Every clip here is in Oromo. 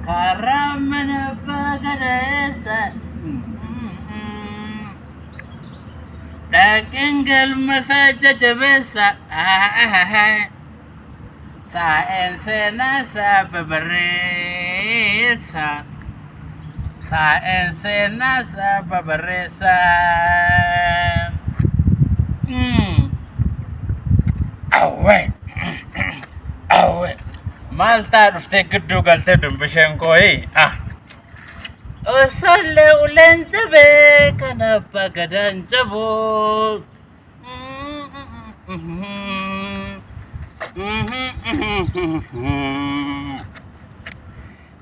كرمنا بقديسة لكن قل مساجة بيسة سائن سناسا ببريسة سائن سناسا ببريسة أوي مالتا رفتي قدو قلت دم بشنكوي وصلي ولنزبي كان بقدان جبو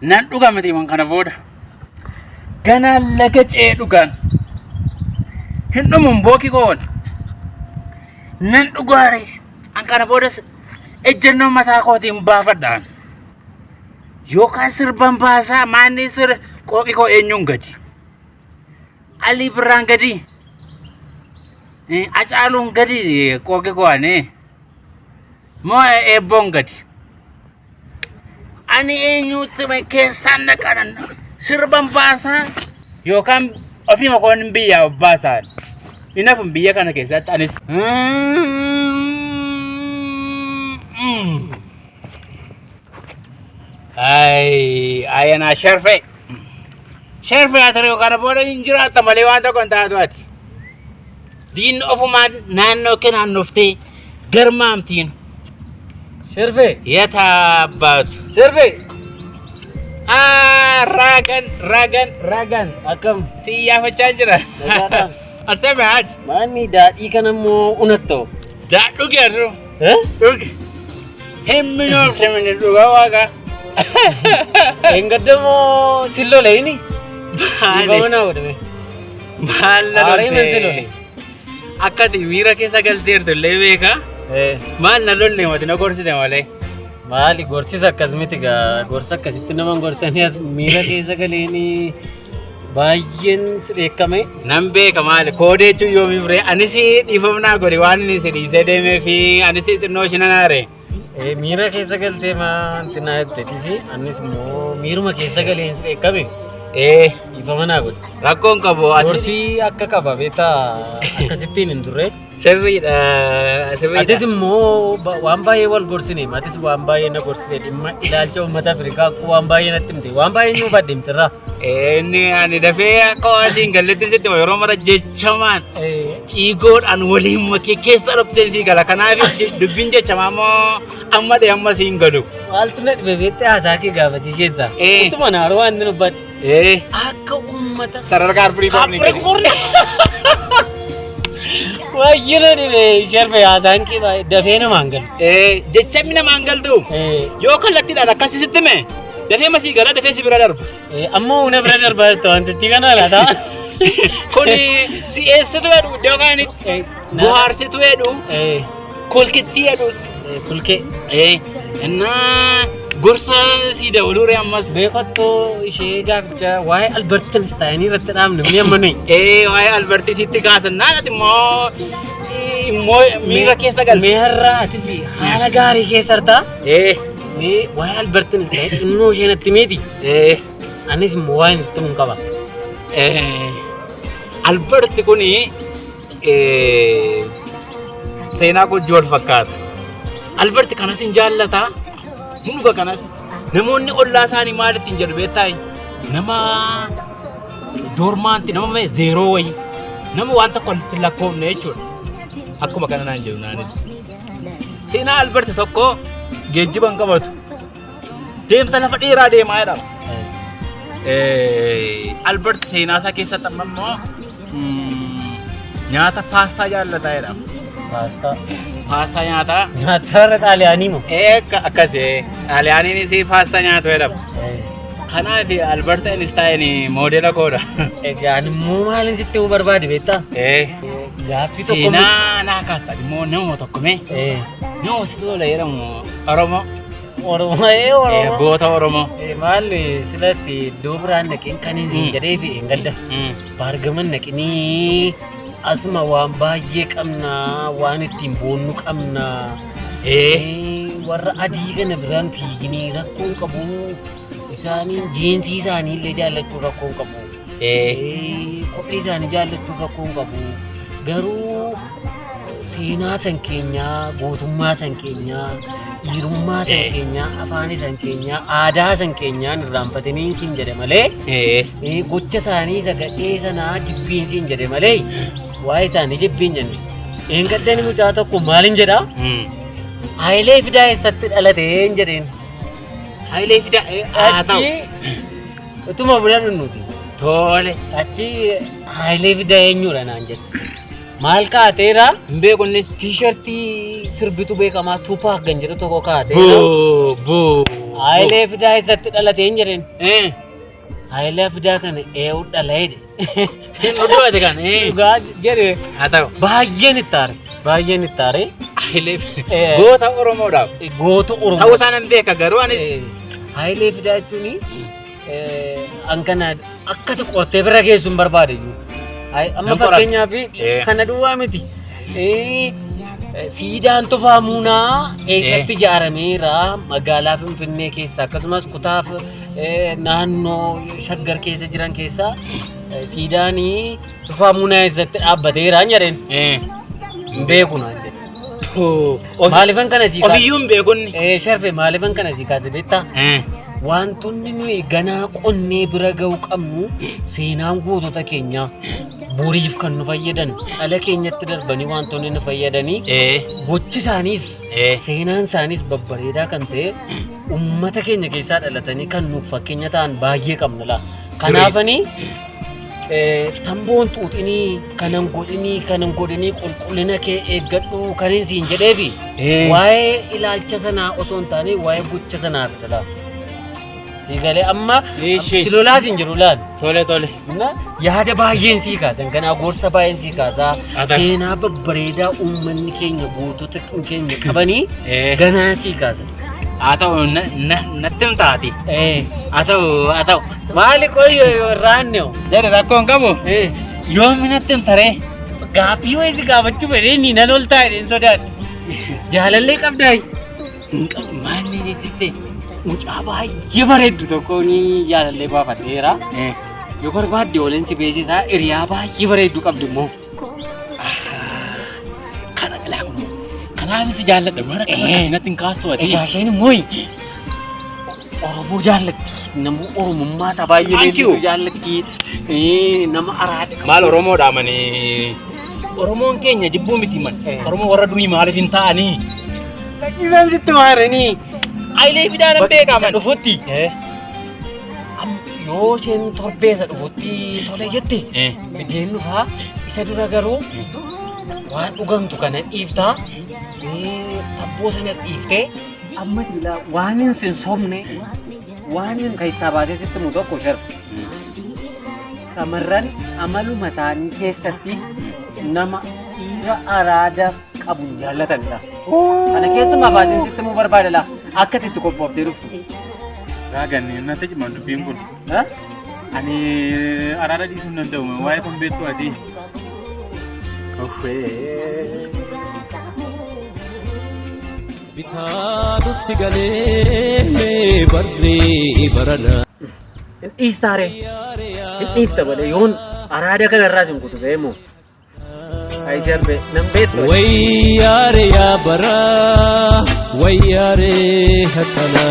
nan dhuga miti man kana booda gana laga cee dhugan hin dhumun booki goon nan dhugaare an kana booda ejjennoo mataa kootiin baafadhaan yookaan sirban baasaa maanni sir qooqi koo eenyuun gadi alii birraan gadi acaaluun gadi qooqi koone moo eebboon gadi ani eenyuutti keessaan naqanan sirban baasaa yookaan ofii makoon biyyaa baasaan inafun biyya kana keessatti anis ay ana sharfe atare kana booda injira tamale wanta konta duati din ofumaan naannoo kenaan noftee garmaamtiin sharfe yata baat sharfe ragan Akam siya fachaa jira asame haaj mani daadhii kanammoo unatto. daadhu geerru dhugi himminoo semini dhuga waaqa Engadamo sillo leini. Bagaimana udah? Maalla Are men sillo le. akka miira keessa galteer tollee beeka maal na lolle mati na gorsite malee Maali gorsisa akkasumiti gaa gorsa akkasitti naman gorsanii as miira keessa galeeni baay'een sireekame. nan beeka maali koodee jechuun yoomi fure anis dhiifamnaa godhe waan inni si dhiisee deemee fi anis xinnoo shinanaare Miira keessa galtee maanti naa jettetisi anis immoo miiruma keessa galeen sireekame. Ifamana godhe. rakkoon qabu Gorsii akka qaba beektaa akkasittiin hin turre. sirriidha Atis immoo waan baay'ee wal gorsine atis waan baay'ee na gorsite dhimma ilaalcha uummata Afrikaa akkoo waan baay'ee natti himte waan baay'ee nuuf adeemsirraa. inni ani dafee akka waasiin galletti sitti yeroo mara jechamaan ciigoodhaan waliin makee keessa dhokseen sii gala kanaaf dubbiin jechamaa moo amma dhee amma siin galu Maaltu na dhibe beektee haasaa kee gaafasii keessa. Utuma naaroo waan inni nubbadhe. Akka uummata sadarkaa Afrikaa baay'ee na dhibe sharfe haasaan kee baay'ee dafee namaan galu. jechamni namaan galtu yoo kallattiidhaan akkasii sitti mee dafee masii gala dafee si bira darba Ammoo una bira darbaa jirtu wantitti kana laata. kuni si eessitu jedhu yookaan bohaarsitu jedhu kulkittii jedhus Kulkee. innaa gorsa si dabalure ammas Beekotoo ishee gaaficha waa'ee Albertin istaayinii irratti dhaabne mi amma nuyi. waa'ee albertii sitti kaasan naannati immoo miira keessa galte Meerraa atis haala gaarii keessa jirtaa. Waa'ee Albertin istaayinii xinnoo ishee natti meeti. Anis immoo waa'ee sitti mun qaba. alberti kuni seenaa gojjoo wal fakkaata alberti kanas hin jaallataa hinuba kanas namoonni ollaa isaanii maalitti hin jedhu beektaa nama doormaanti nama mee zeeroo wayi nama waan tokko walitti lakkoofne jechuudha akkuma kana naan jedhu naanis seenaa alberti tokko geejjiban qabatu deemsa lafa dheeraa deemaa jedhama alberti seenaa isaa keessatti amma immoo nyaata paastaa jaallataa jedhama paastaa nyaata Nyaata xaaliyaanii moo? akkasii xaaliyaaniinis paastaa nyaatu jedhama kanaaf alberti einstein moodela koodha Egaa immoo maalin sitti huu barbaade beektaa? Gaaffii tokko seenaa naa kaastaa immoo nama tokko mee nama si tola jedhamu oromoo Oromoo. goota oromoo Maalli silas iddoo biraan naqeen kan hin jedhee fi hin gadda. Baargaman naqinii asuma waan baay'ee qabna waan ittiin boonnu qabna. Warra adii kana biraan fiiginii rakkoon qabu isaanii jiinsii isaanii illee jaallachuu rakkoo hin qabu. Kophee isaanii jaallachuu rakkoo hin qabu. Garuu seenaa san keenyaa, gootummaa san keenyaa, dhiirummaa san keenyaa, afaan san keenyaa, aadaa san keenyaa irraanfatanii siin jedhe malee gocha isaanii isa gadhee sanaa jibbiin siin jedhe malee waa'ee isaanii jibbiin jenne. Eengaddani mucaa tokko maalin jedhaa? Hayilee Fidaa eessatti dhalate hin jedheen. Hayilee Fidaa achi utuma buna dhunnuti. Tole achi Hayilee Fidaa eenyudha naan jedhe. Maal kaateera? Hin beekunni tiishartii sirbitu beekamaa Tupac kan jedhu tokko kaateera. Hayilee Fidaa eessatti dhalate hin jedheen. Hayilee Fidaa kana eewu dhalaa'edhe. Dhugaati kan dhugaa jedhe baay'een itti aare. Baay'een itti aare. Goota Oromoodhaaf. Goota Oromoo. Ta'uu isaa nan beeka garuu anis. Hayilee Fidaa jechuun hankana akkati qortee bira geessu hin barbaade. Amma fakkeenyaaf kana duwwaa miti. Siidaan Tufaa Muunaa eessatti ijaarameera magaalaa Finfinnee keessa akkasumas kutaa naannoo Shaggar keessa jiran keessa siidaan Tufaa Muunaa eessatti dhaabbateera jedheen. Hin beeku naan jedhe. Maaliifan kana sii kaase? Ofiyyuu hin beekunni. Sharfe maaliifan kana sii kaase beektaa? Wantoonni nuyi ganaa qonnee bira ga'uu qabnu seenaan gootota keenyaa boriif kan nu fayyadan dhala keenyatti darbanii wantoonni nu fayyadanii gochi isaaniis seenaan isaaniis babbareedaa kan ta'e uummata keenya keessaa dhalatanii kan nuuf fakkeenya ta'an baay'ee qabna laa. Kanaafanii tamboon xuuxinii kanan godhinii qulqullina kee eeggadhu kan hin siin jedheefi waa'ee ilaalcha sanaa osoo hin taane waa'ee gocha sanaa fidala. Sigalee amma silolaa siin jiru laal. Tole. Yaada baay'een sii kaasan kanaa gorsa baay'een sii kaasaa seenaa babbareedaa uummanni keenya gootota keenya qabanii ganaa sii kaasan. Haa ta'u natti hin taati. Haa ta'u. Maali qoyyoo irraanne hoo? Jedhe rakkoo hin qabu. Yoomi natti hin taree. Gaaffii wayii si gaafachuu fedhee ni nan ol taa'e hin sodaadhu. Jaalallee qabdaa? Maalli jettee? Mucaa baay'ee bareeddu tokko ni jaalallee baafadheera. Yoo barbaadde oolan si beeksisaa hiriyaa baay'ee bareeddu qabdu immoo. Kana galaa kun kanaafis jaalladha bara natti hin kaastu ati. Egaa isheen immoo Oromoo jaallatti. Nama Oromummaa isaa baay'ee leellisu jaallatti. Nama araada qabu. Maal Oromoodhaa manii? Oromoon keenya jibbuu miti man. Oromoo warra durii maaliif hin ta'anii? Isaan sitti maaranii. Hayilee Fidaa nan beekaman. Dhufutti. Yoo isheen torbeessa dhufutti tole jette. Bideen dhufaa isa dura garuu waan dhugamtu kana dhiiftaa. Tabboo sanas dhiiftee amma dilaa waan hin sinsoomne waan hin keessaa baatee sitti mu tokko sharfu. Shamarran amaluma isaanii keessatti nama dhiira araada qabu jaallatanidha. Kana keessumaa baatee sitti mu barbaadala akka itti qophooftee dhuftu. Raaganni natti ciman dubbiin kun. Ani araada dhiisuu hin danda'u waa'ee kun beektu ati. Bitaadutti galee barree barana. Hin dhiistaare. Hin dhiifta malee yoon araada kanarraa sin kutu ta'e moo? Ayi sharbe nan beektu. Wayyaare yaa bara wayyaare hatana.